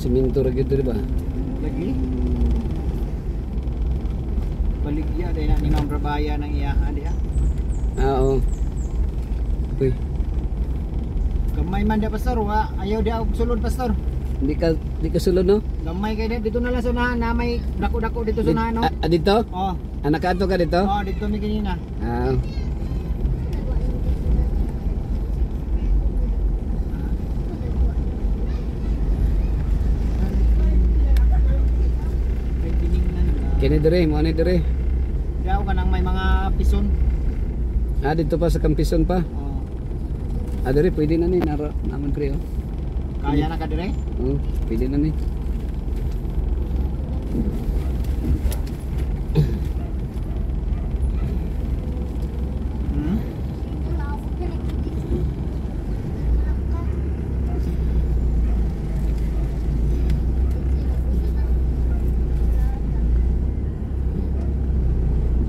siminto ra gyud diri ba? Lagi. Baligya dahil na ni Ma'am Rabaya ng iyahan diha. Oo. Uy, Gamay man dia pastor, wa ayaw dia og sulod pastor. di ka sulod no? Gamay kay dito na lang sa unahan na may dako-dako dito sa unahan no. Dito? Oh. Nakaadto ka dito? Oh, dito mi kanina. Ah. May tiningnan na. Kini dire, mo ani dire. Diaw ka nang may mga pison. Dito pa sa Kampison pa. Oh. Dire pwede na ni naman pre oh. Kaya na ka dire? Oh, pwede na ni. Hmm?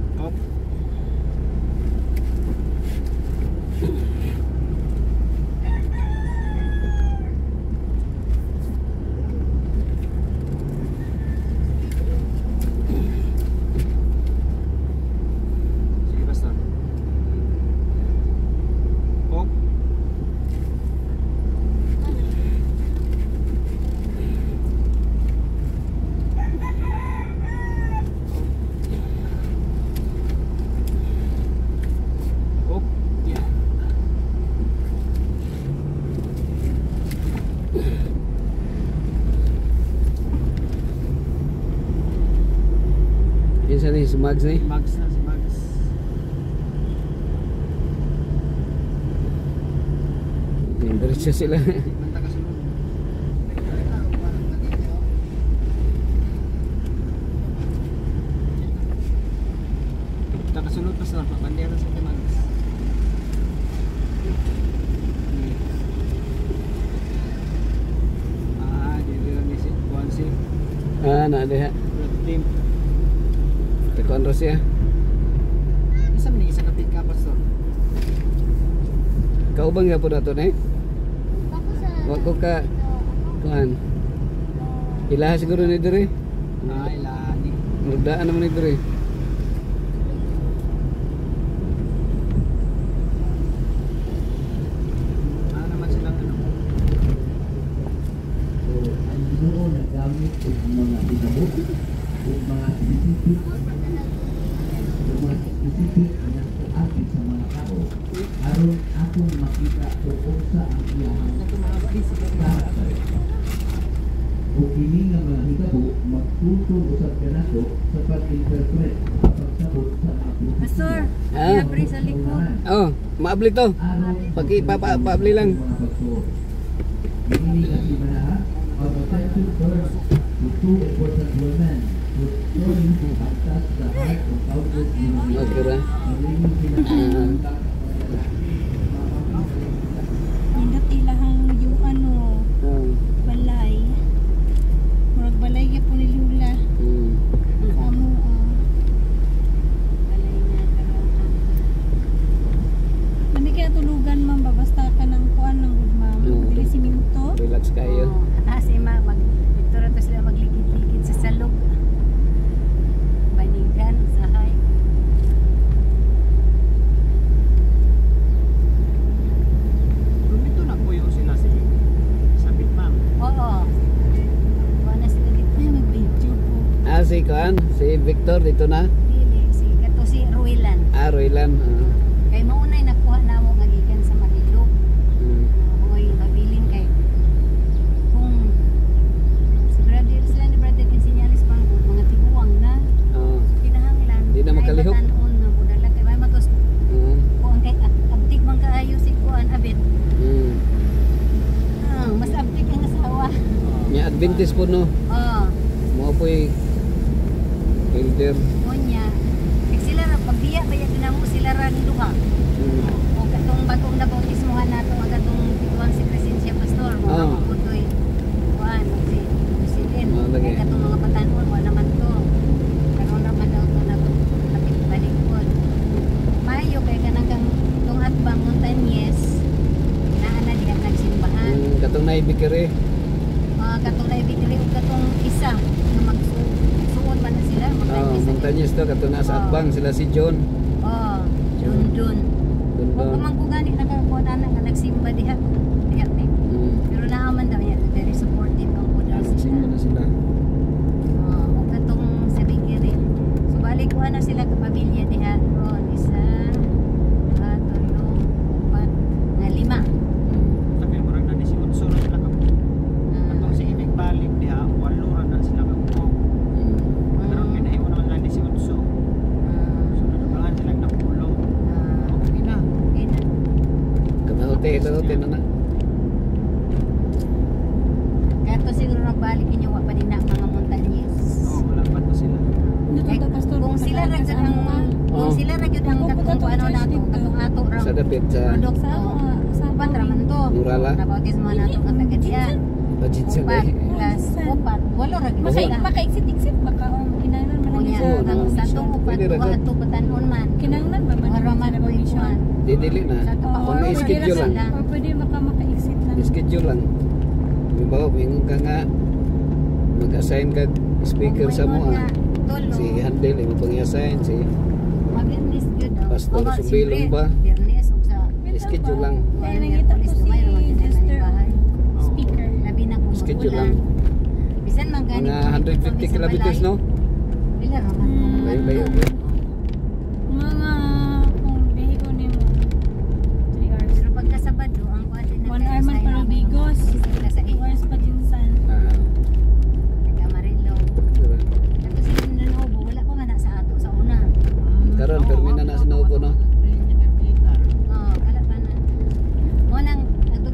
Oh. Sige pastor. Oh. Oh. Yeah. Kinsa ni si Mags ni? Mags na si Mags. Diretso sila. Manta ka sulod. Taka sulod pastor, papandera sa Mags. Dito lang ni si Juan si Na diha. team. Tekon ra siya. Isa man ni isa ka pick up pastor. Kaubang gyapon nato ni. Wa ko ka kuan. Ilaha siguro ni dire. Ay lani. Mudaan naman ni dire. Naman silang ano. Ang Ginoo nagamit og mga hinabot ug mga specific nga kaapit sa mga tao aron akong makita kung unsa ang iyang karakter. Ug kini nga mga hitabo magtutong usab kanato sa pag-interpret sa pagsabot sa mga Pastor, Ah. abri sa likod. Oh, maabli to. aron Pagi paabli lang. mga pagsuot. Ini kasi manaha ang attention first to two important women who story at touch the heart of countless human Okay ra. Nindot ilahang yung ano, Oh. balay. Murag balay ya po ni Lula. Amo, balay na karoon. Nami kaya tulugan ma'am, babasta ka ng kuan ng good ma'am. Dili siminto. Relax kayo. Si ma, dito ra to sila magligid-ligid sa salog. Banigan, usahay. Dito na puyo sila si Sabit ma'am. Oo. Wala sila dito sa video po. Si kuan, si Victor dito na. Dili, si kato si Ruilan. Roylan. Kay maunay nakuha na mo nga gikan sa Marilog. Mo'y mabilin kay kung si brother sila ni brother kinsinyalis pang mga tiguang na kinahanglan. Di na makalihok. Batanon nga budala kay may matos kuan kay abtik man kaayo si kuan abit. Mas abtik ang asawa. Nya Adventist po no. Mo po'y builder. Monya. Kay sila ra pagbiya baya tinamo sila ra ni duha. O katong bagong nabautismohan nato ang katong tituan si Crescencia Pastor, mga putoy. Kuan si President. Lagi. Kay katong mga patanon wala naman to. Karon ra man daw to napit balikod. Mayo kay kanang kang tong atbang Montañez. Naa na diha nagsimbahan. Katong naibikere. katulay bigli og katong isa na magsuon man na sila. Oh, Montañez to kato na sa Atbang sila si John. Oh, Dundun. Kung kumangkugani na kakuha na nga nagsimba diha. Diha ni. Pero naaman daw niya, very supportive ang Buddhas Simba na sila. o katong sa Bigiri. So balik ko na sila ka pamilya diha. O isa, dua, tulo, upat, nga lima. Tapi murag na 18 na sila ka. Katong si Ibig balik diha, 8 ra na sila ka. Pero pinahimo naman lang 18. So nadabangan sila ng pulo. Okay na. Kanahote na na. Kato siguro na balik inyo wa pa din na mga Montañez. Oo, wala pa to sila. Kung sila ra gyud ang kung sila ra gyud ang katong ano nato katong ato ra. Sa dapit sa Product sa upat ra man to. Murala. Nabautismo nato nga taga diya. budget sa Upat day. plus upat. Walo ra gyud sila. Makaiksit-iksit baka kinahanglan man Kunya sa ang satong upat Pwede ra wa gyud. ato batanon man. kinahanglan ba man Haraman sa ko permission? ikuan. Didili na. Kung may schedule lang. Or pwede baka makaiksit lang. Schedule lang. Halimbawa, mingon ka nga mag-assign ka speaker sa mo ah. Si Handel, imo pang i-assign si Mabirnis gyud daw. Pastor Oo, Sumbilong siyempre, ba? Birnis ug sa schedule lang. Kaya nakita ko si Jester speaker. Labi na kung Schedule magulan. lang. Bisan man gani Mga 150 kilometers, no? Pila ra man kung Layo-layo. Mga kung bihi ko ni mo 3 hours. Pero pagka Sabado ang kuan din 1 hour man para Bigos. Sila sa 2 hours pa din sa Ah, taga Marillo. diba? Kato si Nanobo wala pa man na sa ato sa una. Karon, permina na sa Naubo, no?